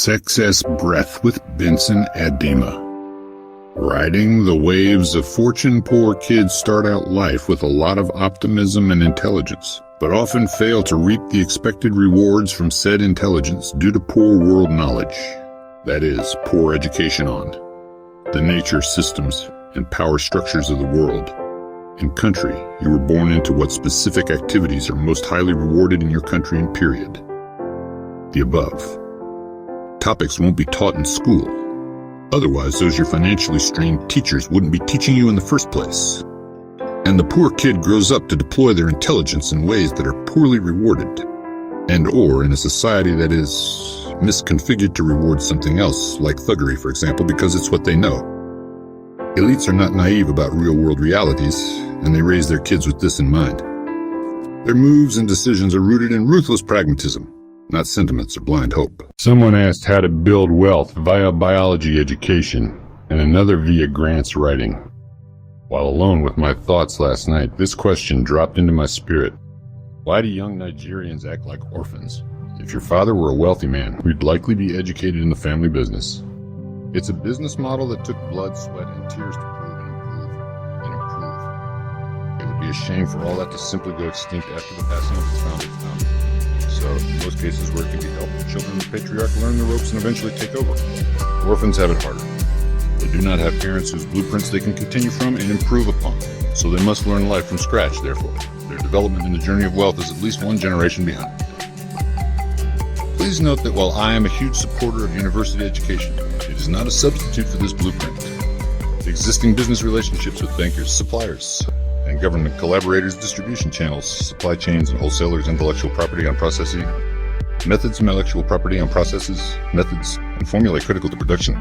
Success Breath with Benson Adima. Riding the waves of fortune, poor kids start out life with a lot of optimism and intelligence, but often fail to reap the expected rewards from said intelligence due to poor world knowledge. That is, poor education on the nature, systems, and power structures of the world and country you were born into. What specific activities are most highly rewarded in your country and period. The above topics won't be taught in school. Otherwise, those your financially strained teachers wouldn't be teaching you in the first place. And the poor kid grows up to deploy their intelligence in ways that are poorly rewarded, and/or in a society that is misconfigured to reward something else, like thuggery, for example, because it's what they know. Elites are not naive about real-world realities, and they raise their kids with this in mind. Their moves and decisions are rooted in ruthless pragmatism, not sentiments or blind hope. Someone asked how to build wealth via biology education, and another via grants writing. While alone with my thoughts last night, this question dropped into my spirit. Why do young Nigerians act like orphans? If your father were a wealthy man, we'd likely be educated in the family business. It's a business model that took blood, sweat, and tears to prove and improve. It would be a shame for all that to simply go extinct after the passing of its founder. So, in most cases where it can be helped, children of the patriarch learn the ropes and eventually take over. Orphans have it harder. They do not have parents whose blueprints they can continue from and improve upon, so they must learn life from scratch, therefore. Their development in the journey of wealth is at least one generation behind. Please note that while I am a huge supporter of university education, it is not a substitute for this blueprint. The existing business relationships with bankers, suppliers, and government collaborators, distribution channels, supply chains, and wholesalers, intellectual property on processing, methods, intellectual property on processes, methods, and formulae critical to production.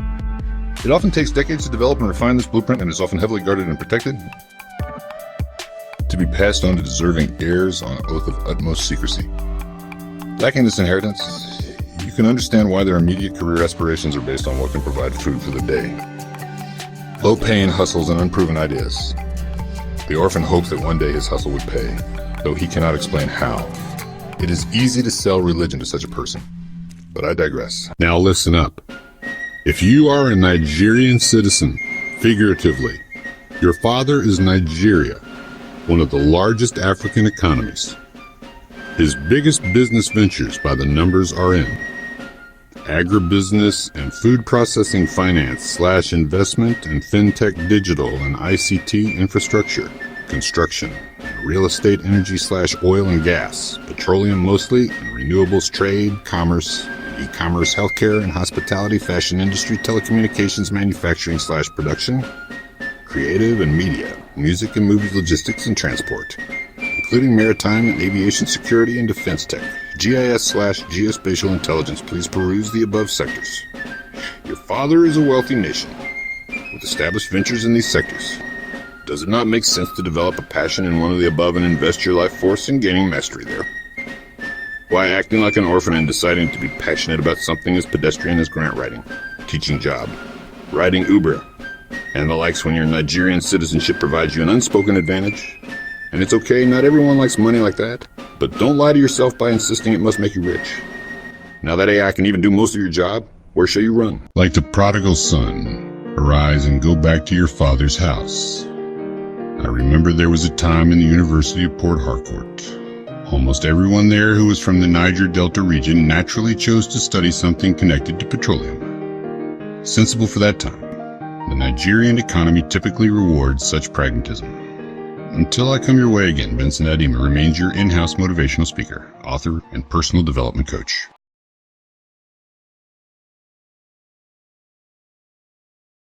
It often takes decades to develop and refine this blueprint and is often heavily guarded and protected to be passed on to deserving heirs on an oath of utmost secrecy. Lacking this inheritance, you can understand why their immediate career aspirations are based on what can provide food for the day. Low paying hustles and unproven ideas. The orphan hopes that one day his hustle would pay, though he cannot explain how. It is easy to sell religion to such a person, but I digress. Now listen up. If you are a Nigerian citizen, figuratively, your father is Nigeria, one of the largest African economies. His biggest business ventures by the numbers are in agribusiness and food processing finance / investment and fintech digital and ICT infrastructure, construction, and real estate energy / oil and gas, petroleum mostly, and renewables trade, commerce, e-commerce, healthcare and hospitality, fashion industry, telecommunications, manufacturing / production, creative and media, music and movies, logistics and transport, including maritime and aviation security and defense tech, GIS / geospatial intelligence. Please peruse the above sectors. Your father is a wealthy nation with established ventures in these sectors. Does it not make sense to develop a passion in one of the above and invest your life force in gaining mastery there? Why acting like an orphan and deciding to be passionate about something as pedestrian as grant writing, teaching job, riding Uber, and the likes when your Nigerian citizenship provides you an unspoken advantage? And it's okay, not everyone likes money like that, but don't lie to yourself by insisting it must make you rich. Now that AI can even do most of your job, where shall you run? Like the prodigal son, arise and go back to your father's house. I remember there was a time in the University of Port Harcourt. Almost everyone there who was from the Niger Delta region naturally chose to study something connected to petroleum. Sensible for that time. The Nigerian economy typically rewards such pragmatism. Until I come your way again, Benson Adima remains your in-house motivational speaker, author, and personal development coach.